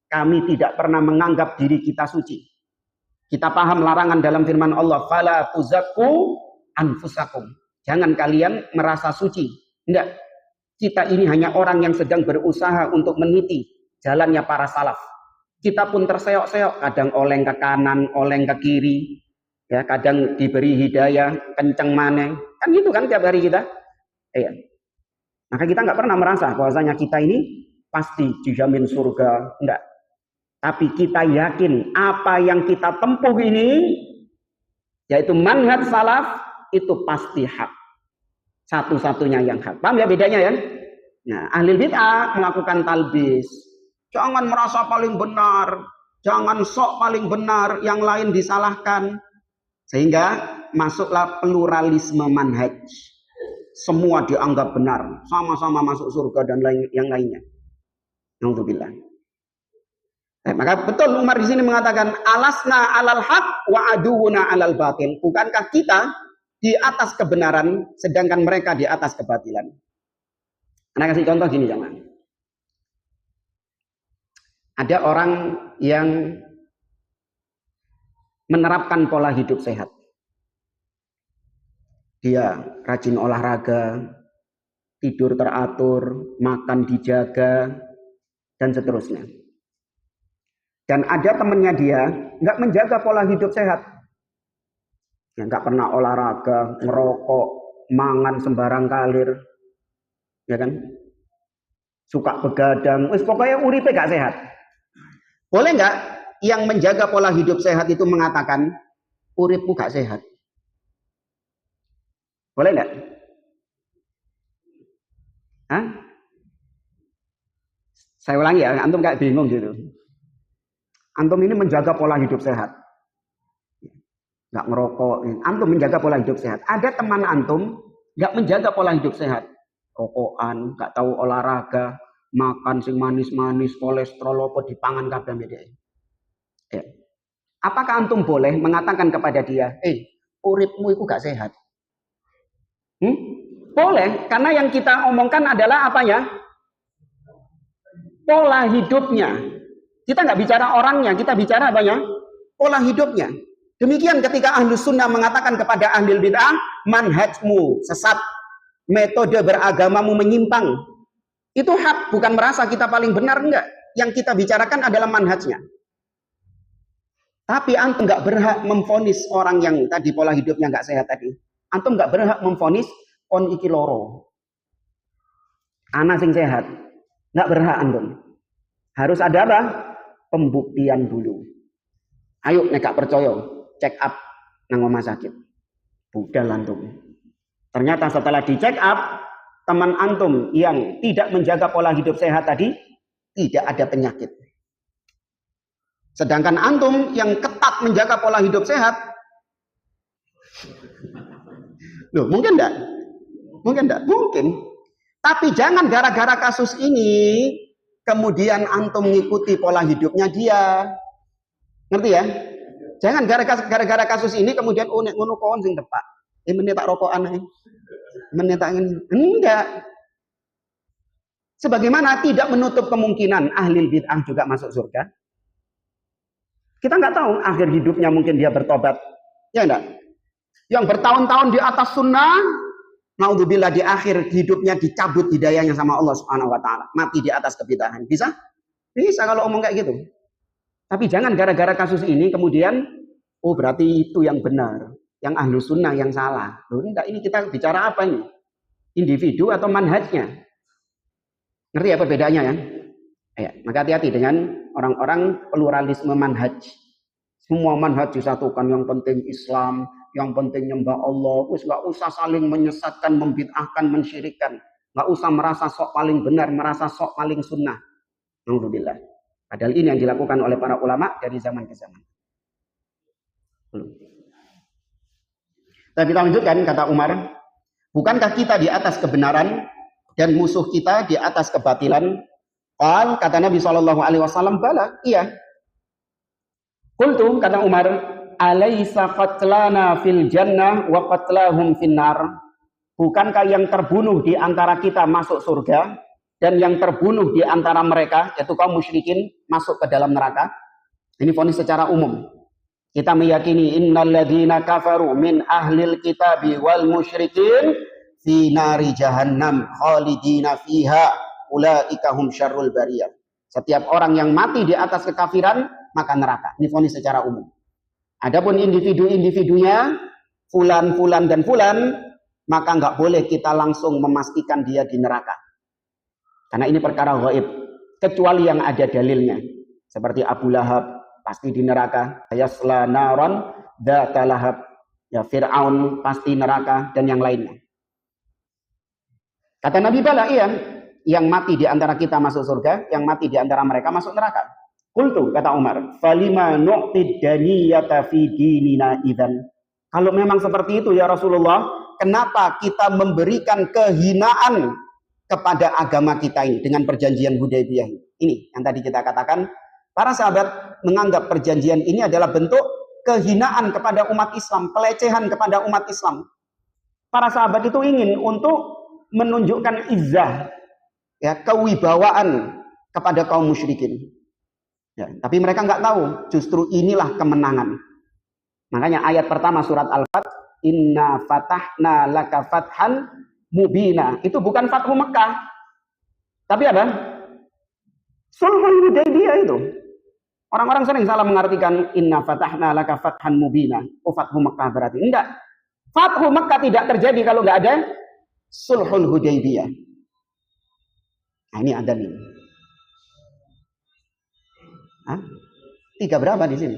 [SPEAKER 1] Kami tidak pernah menganggap diri kita suci. Kita paham larangan dalam firman Allah, fala tuzakku anfusakum. Jangan kalian merasa suci. Enggak. Kita ini hanya orang yang sedang berusaha untuk meniti jalannya para salaf. Kita pun terseok-seok, kadang oleng ke kanan, oleng ke kiri, ya, kadang diberi hidayah, kenceng maneh. Kan gitu kan tiap hari kita. Iya. Maka kita nggak pernah merasa bahwasanya kita ini pasti dijamin surga. Enggak. Tapi kita yakin apa yang kita tempuh ini, yaitu manhaj salaf, itu pasti hak. Satu-satunya yang hak. Paham ya bedanya ya? Nah, ahli bid'ah melakukan talbis. Jangan merasa paling benar. Jangan sok paling benar. Yang lain disalahkan. Sehingga masuklah pluralisme manhaj. Semua dianggap benar. Sama-sama masuk surga dan yang lainnya. Alhamdulillah. Maka betul Umar di sini mengatakan alasna alal haq wa aduwuna alal batil. Bukankah kita di atas kebenaran, sedangkan mereka di atas kebatilan. Saya kasih contoh gini, jangan. Ada orang yang menerapkan pola hidup sehat. Dia rajin olahraga, tidur teratur, makan dijaga, dan seterusnya. Dan ada temannya dia nggak menjaga pola hidup sehat. Yang nggak pernah olahraga, ngerokok, mangan sembarang kalir, ya kan? Suka begadang, pokoknya uripe gak sehat. Boleh nggak yang menjaga pola hidup sehat itu mengatakan uripmu gak sehat? Boleh nggak? Hah? Saya ulangi ya, antum kayak bingung gitu. Antum ini menjaga pola hidup sehat. Nggak ngerokok, antum menjaga pola hidup sehat. Ada teman antum nggak menjaga pola hidup sehat, rokokan, nggak tahu olahraga, makan sing manis-manis, kolesterol apa dipangan kabeh mbedeke. Ya. Apakah antum boleh mengatakan kepada dia, uripmu itu gak sehat? Boleh, karena yang kita omongkan adalah apanya? Pola hidupnya. Kita nggak bicara orangnya, kita bicara apanya? Pola hidupnya. Demikian ketika Ahlus Sunnah mengatakan kepada ahli bid'ah, manhajmu sesat, metode beragamamu menyimpang. Itu hak, bukan merasa kita paling benar, enggak. Yang kita bicarakan adalah manhajnya. Tapi antum nggak berhak memvonis orang yang tadi pola hidupnya nggak sehat tadi. Antum nggak berhak memvonis kon iki loro. Ana sing sehat. Nggak berhak antum. Harus ada apa? Pembuktian dulu. Ayo nek gak percaya, check up nang rumah sakit. Budal antum. Ternyata setelah di check up, teman antum yang tidak menjaga pola hidup sehat tadi tidak ada penyakit. Sedangkan antum yang ketat menjaga pola hidup sehat, loh mungkin enggak? Mungkin enggak? Mungkin. Tapi jangan gara-gara kasus ini kemudian antum mengikuti pola hidupnya dia. Ngerti ya? Jangan gara-gara kasus ini kemudian nek ngono kon sing tepak. Meneh tak rokokan ae. Meneh tak enggak. Sebagaimana tidak menutup kemungkinan ahli bid'ah juga masuk surga. Kita nggak tahu akhir hidupnya mungkin dia bertobat. Ya enggak? Yang bertahun-tahun di atas sunnah, naudzubillah di akhir hidupnya dicabut hidayahnya sama Allah Subhanahu wa taala. Mati di atas kebid'ahan. Bisa? Bisa kalau omong kayak gitu. Tapi jangan gara-gara kasus ini kemudian oh berarti itu yang benar, yang ahlu sunnah yang salah. Loh enggak, ini kita bicara apa ini? Individu atau manhajnya? Ngerti apa bedanya ya? Ya, maka hati-hati dengan orang-orang pluralisme manhaj. Semua manhaj disatukan, yang penting Islam, yang penting nyembah Allah. Wis enggak usah saling menyesatkan, membid'ahkan, mensyirikkan. Enggak usah merasa sok paling benar, merasa sok paling sunnah. Alhamdulillah. Padahal ini yang dilakukan oleh para ulama dari zaman ke zaman. Tapi kita lanjutkan, kata Umar, bukankah kita di atas kebenaran dan musuh kita di atas kebatilan? Kata Nabi SAW, bala, iya. Qultu, kata Umar, Alaysa qatlana fil jannah wa qatlahum finnar? Bukankah yang terbunuh di antara kita masuk surga dan yang terbunuh di antara mereka yaitu kaum musyrikin masuk ke dalam neraka? Ini vonis secara umum. Kita meyakini innalladzina kafaru min ahlil kitabi wal musyrikin fi nari jahannam khalidina fiha ulaika hum syarrul bariyah. Setiap orang yang mati di atas kekafiran maka neraka. Ini vonis secara umum. Adapun individu-individunya fulan, fulan dan fulan, maka nggak boleh kita langsung memastikan dia di neraka. Karena ini perkara gaib, kecuali yang ada dalilnya. Seperti Abu Lahab pasti di neraka, yasla naron dzata lahab, ya Fir'aun pasti neraka dan yang lainnya. Kata Nabi bala, iya, yang mati di antara kita masuk surga, yang mati di antara mereka masuk neraka. Qultu, kata Umar, falima nu'tid daniyata fi dinina idzan. Kalau memang seperti itu ya Rasulullah, kenapa kita memberikan kehinaan kepada agama kita ini dengan perjanjian Hudaybiyah ini? Yang tadi kita katakan, para sahabat menganggap perjanjian ini adalah bentuk kehinaan kepada umat Islam, pelecehan kepada umat Islam. Para sahabat itu ingin untuk menunjukkan izzah, ya, kewibawaan kepada kaum musyrikin. Ya, tapi mereka nggak tahu, justru inilah kemenangan. Makanya ayat pertama surat Al-Fath, inna fatahna laka fathan mubina. Itu bukan Fathu Mekah. Tapi apa? Sulhul Hudaybiyah itu. Orang-orang sering salah mengartikan inna fatahna laka fathan mubina. Oh, Fathu Mekah berarti. Enggak. Fathu Mekah tidak terjadi kalau nggak ada Sulhul Hudaybiyah. Nah, ini ada nih. Hah? 3 berapa di sini?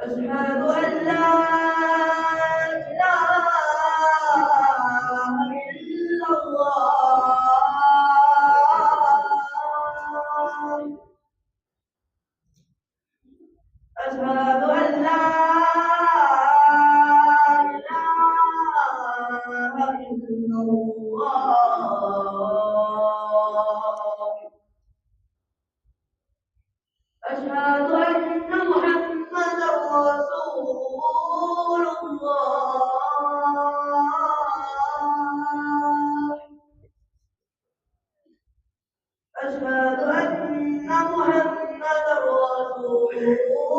[SPEAKER 2] أشهد أن لا إله إلا الله أشهد أن لا إله إلا الله أشهد أن محمدا رسول الله أشهد أن محمدا رسول الله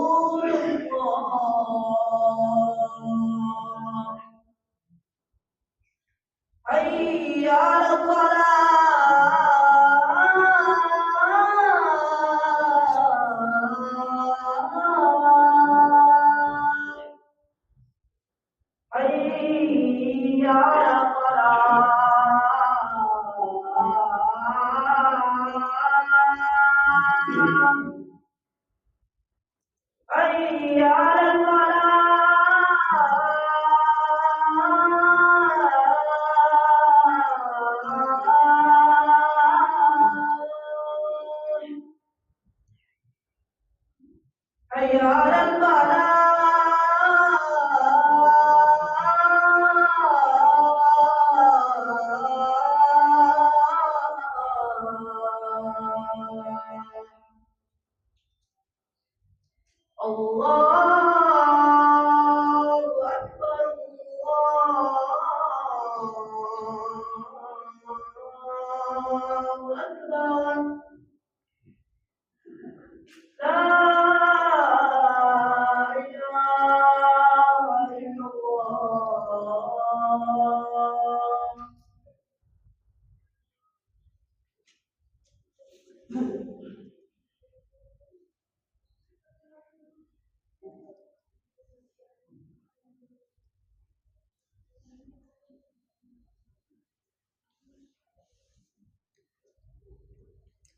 [SPEAKER 2] حي على الصلاة حي على الفلاح حي على الفلاح أكبر لا إله إلا الله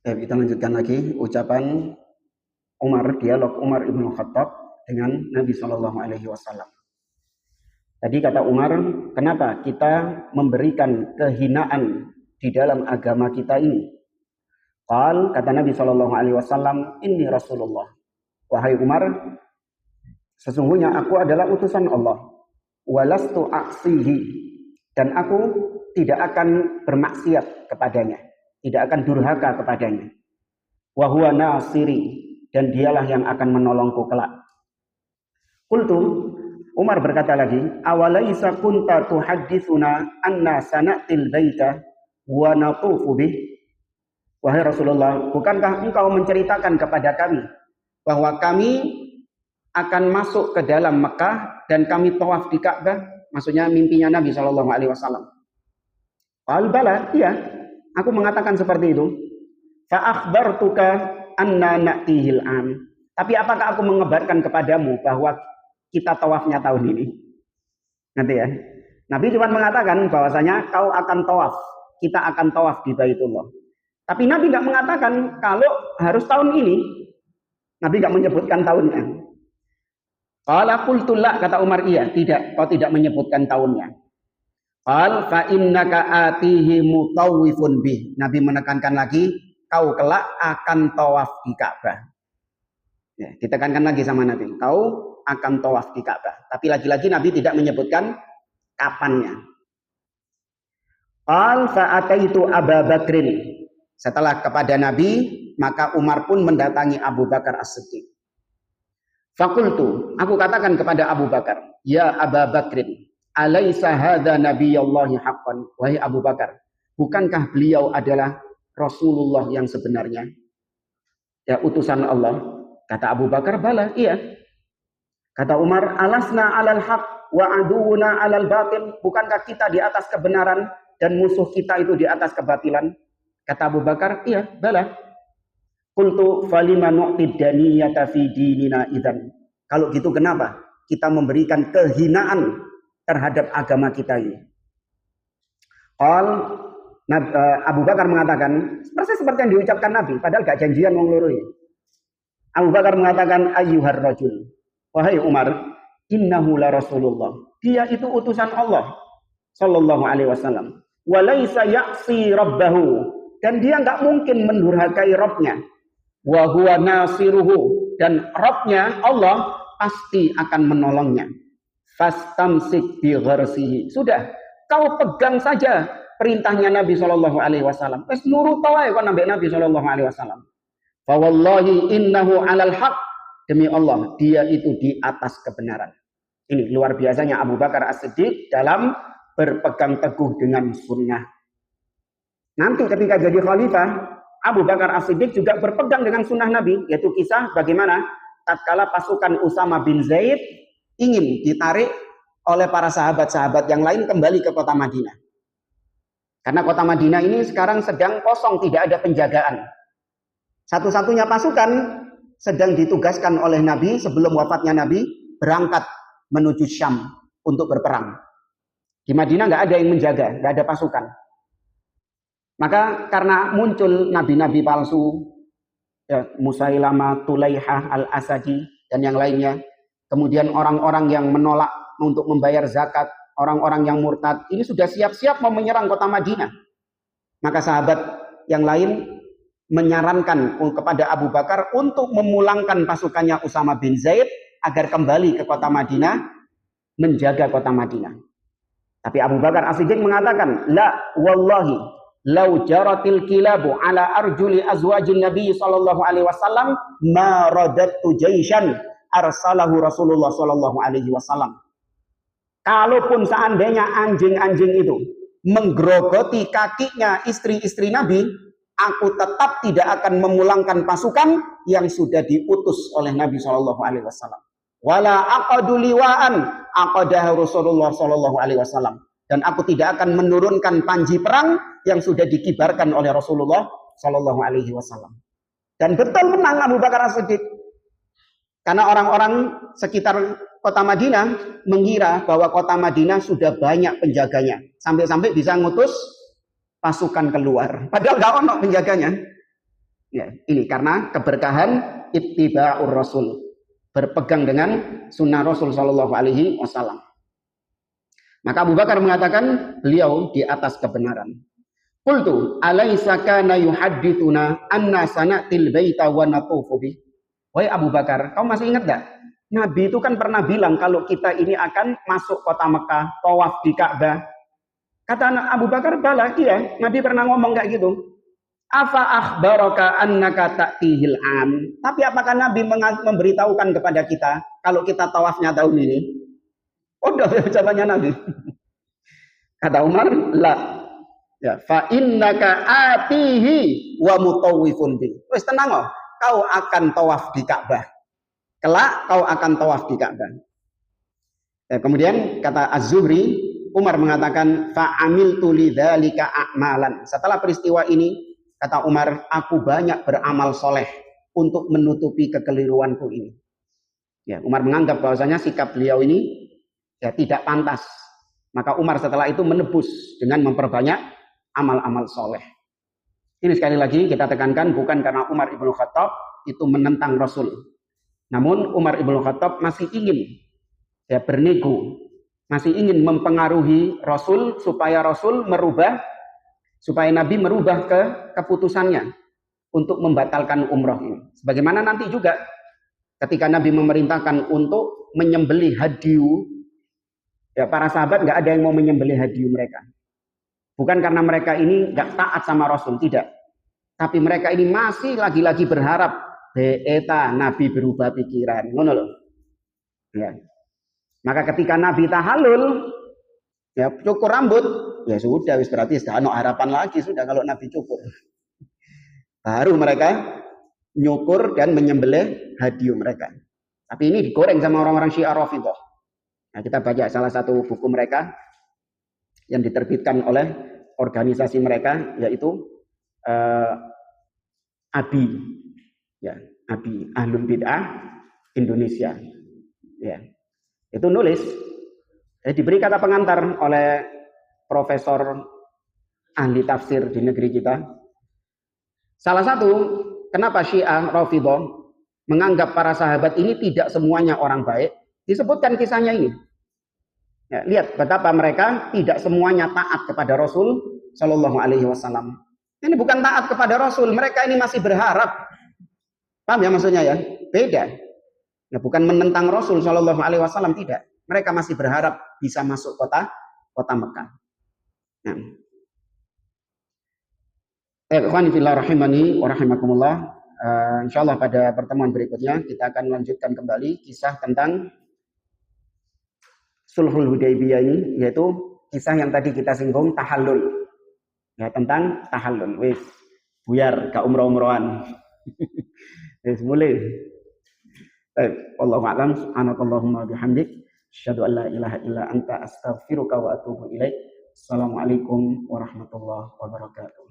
[SPEAKER 1] Kita lanjutkan lagi ucapan Umar, dialog Umar ibn Khattab dengan Nabi Shallallahu Alaihi Wasallam. Tadi kata Umar, kenapa kita memberikan kehinaan di dalam agama kita ini? Kata Nabi Shallallahu Alaihi Wasallam, ini Rasulullah. Wahai Umar, sesungguhnya aku adalah utusan Allah. Walastu aksihi, dan aku tidak akan bermaksiat kepadanya, tidak akan durhaka kepadanya. Wa huwa nasiri, dan dialah yang akan menolongku kelak. Qultu, Umar berkata lagi, awalaisa kunta tuhadditsuna anna sanatil baita wa natufu bih. Wahai Rasulullah, bukankah engkau menceritakan kepada kami bahwa kami akan masuk ke dalam Mekah dan kami tawaf di Ka'bah? Maksudnya mimpinya Nabi Shallallahu Alaihi Wasallam. Bala, iya, aku mengatakan seperti itu. Fa akhbartuka anna na'tihil am. Tapi apakah aku mengabarkan kepadamu bahwa kita tawafnya tahun ini? Nanti ya. Nabi cuma mengatakan bahwasanya kau akan tawaf, kita akan tawaf di Baitullah. Tapi Nabi nggak mengatakan kalau harus tahun ini. Nabi nggak menyebutkan tahunnya. Qala qultu la, kata Umar, iya, tidak, kau tidak menyebutkan tahunnya. Qal fa innaka atihi mutawwifun bih. Nabi menekankan lagi, kau kelak akan tawaf di Ka'bah. Ya, ditekankan lagi sama Nabi, kau akan tawaf di Ka'bah. Tapi lagi-lagi Nabi tidak menyebutkan kapannya. Qal fa ataitu Abu Bakrin. Setelah kepada Nabi, maka Umar pun mendatangi Abu Bakar As-Siddiq. Fakultu, aku katakan kepada Abu Bakar, ya Abu Bakrin, alaisa hadza nabiyallahi haqqan. Wahai Abu Bakar, bukankah beliau adalah Rasulullah yang sebenarnya? Ya, utusan Allah. Kata Abu Bakar, bala, iya. Kata Umar, alasna alal haq wa aduuna alal batil. Bukankah kita di atas kebenaran dan musuh kita itu di atas kebatilan? Kata Abu Bakar, iya, bala. Qultu falima nu'tid daniyata fi dinina idzan. Kalau gitu kenapa kita memberikan kehinaan terhadap agama kita ini? Abu Bakar mengatakan, persis seperti yang diucapkan Nabi, padahal gak janjian wong loro ini. Abu Bakar mengatakan, ayyuhar rajul, wahai Umar, innahu la Rasulullah. Dia itu utusan Allah sallallahu alaihi wasallam. Wa laisa ya'si rabbahu, dan dia enggak mungkin mendurhakai Rabbnya. Wa huwa nasiruhu, dan Rabbnya Allah pasti akan menolongnya. Fastamsik bi gharsihi. Sudah, kau pegang saja perintahnya Nabi sallallahu alaihi wasallam. Wis nurut wae kon ambek Nabi sallallahu alaihi wasallam. Fa wallahi innahu 'alal haq. Demi Allah, dia itu di atas kebenaran. Ini luar biasanya Abu Bakar As-Siddiq dalam berpegang teguh dengan sunnah. Nanti ketika jadi khalifah, Abu Bakar As-Siddiq juga berpegang dengan sunnah Nabi, yaitu kisah bagaimana tatkala pasukan Usama bin Zaid ingin ditarik oleh para sahabat-sahabat yang lain kembali ke kota Madinah. Karena kota Madinah ini sekarang sedang kosong, tidak ada penjagaan. Satu-satunya pasukan sedang ditugaskan oleh Nabi sebelum wafatnya Nabi berangkat menuju Syam untuk berperang. Di Madinah nggak ada yang menjaga, nggak ada pasukan. Maka karena muncul nabi-nabi palsu, ya, Musailamah, Tulaihah, Al-Asadi, dan yang lainnya, kemudian orang-orang yang menolak untuk membayar zakat, orang-orang yang murtad, ini sudah siap-siap mau menyerang kota Madinah. Maka sahabat yang lain menyarankan kepada Abu Bakar untuk memulangkan pasukannya Usama bin Zaid agar kembali ke kota Madinah, menjaga kota Madinah. Tapi Abu Bakar As-Siddiq mengatakan, la wallahi lau jaratil kilabu ala arjuli azwajin Nabi sallallahu alaihi wasallam ma radattu jaishan arsalahu Rasulullah sallallahu alaihi wasallam. Kalaupun seandainya anjing-anjing itu menggerogoti kakinya istri-istri Nabi, aku tetap tidak akan memulangkan pasukan yang sudah diutus oleh Nabi Shallallahu Alaihi Wasallam. Wala aqadu liwaan aqadahu Rasulullah Shallallahu Alaihi Wasallam. Dan aku tidak akan menurunkan panji perang yang sudah dikibarkan oleh Rasulullah Shallallahu Alaihi Wasallam. Dan betul menang Abu Bakar As-Siddiq. Karena orang-orang sekitar kota Madinah mengira bahwa kota Madinah sudah banyak penjaganya. Sampai-sampai bisa ngutus pasukan keluar. Padahal gak ono penjaganya. Ya, ini karena keberkahan ittiba'ur Rasul. Berpegang dengan sunnah Rasul Shallallahu Alaihi Wasallam. Maka Abu Bakar mengatakan beliau di atas kebenaran. Qultu alaisa kana yuhaddithuna anna sanatil baita wa natufu bi. Wahai Abu Bakar, kau masih ingat enggak? Nabi itu kan pernah bilang kalau kita ini akan masuk kota Mekah, tawaf di Ka'bah. Kata Abu Bakar, bala, iya, Nabi pernah ngomong kayak gitu. Afa akhbaraka annaka ta'tihil am. Tapi apakah Nabi memberitahukan kepada kita kalau kita tawafnya tahun ini? Udah jawabannya Nabi. Kata Umar, la. Ya, fa innaka atihi wa mutawwifun bi. Wis tenang oh, kau akan tawaf di Ka'bah. Kelak kau akan tawaf di Ka'bah. Ya, kemudian kata Az-Zuhri, Umar mengatakan fa amiltu lidzalika a'malan. Setelah peristiwa ini, kata Umar, aku banyak beramal soleh untuk menutupi kekeliruanku ini. Ya, Umar menganggap bahwasanya sikap beliau ini ya tidak pantas. Maka Umar setelah itu menebus dengan memperbanyak amal-amal soleh. Ini sekali lagi kita tekankan bukan karena Umar ibnu Khattab itu menentang Rasul. Namun Umar ibnu Khattab masih ingin ya bernego, masih ingin mempengaruhi Rasul supaya Rasul merubah, supaya Nabi merubah keputusannya untuk membatalkan umroh ini. Sebagaimana nanti juga ketika Nabi memerintahkan untuk menyembelih hadyu, ya para sahabat nggak ada yang mau menyembelih hadyu mereka. Bukan karena mereka ini nggak taat sama Rasul, tidak. Tapi mereka ini masih lagi-lagi berharap beeta Nabi berubah pikiran. Ngono loh. Ya. Maka ketika Nabi tahallul, ya cukur rambut, ya sudah, wis berarti sudah ada harapan lagi sudah kalau Nabi cukur. Baru mereka nyukur dan menyembelih hadyu mereka. Tapi ini digoreng sama orang-orang Syiah Rafidhah. Nah, kita baca salah satu buku mereka yang diterbitkan oleh organisasi mereka, yaitu ABI, ya, ABI Ahlul Bid'ah Indonesia. Ya, itu nulis, diberi kata pengantar oleh profesor ahli tafsir di negeri kita. Salah satu kenapa Syiah Rafidhah menganggap para sahabat ini tidak semuanya orang baik, disebutkan kisahnya ini. Ya, lihat betapa mereka tidak semuanya taat kepada Rasul Shallallahu Alaihi Wasallam. Ini bukan taat kepada Rasul, mereka ini masih berharap. Paham ya maksudnya ya? Beda. Ya, bukan menentang Rasul Shallallahu Alaihi Wasallam, tidak. Mereka masih berharap bisa masuk kota Mekah. Nah. Ikhwani fillah rahimani wa rahimakumullah. Insyaallah pada pertemuan berikutnya kita akan lanjutkan kembali kisah tentang Sulhul Hudaybiyah ini, yaitu kisah yang tadi kita singgung, tahallul. Ya, tentang tahallul. Wis buyar ka umroh-umrohan. Wis mulai. Wallahu a'lam. Subhanakallahumma bihamdik, asyhadu an la ilaha illa anta astaghfiruka wa atubu ilaik. Assalamualaikum warahmatullahi wabarakatuh.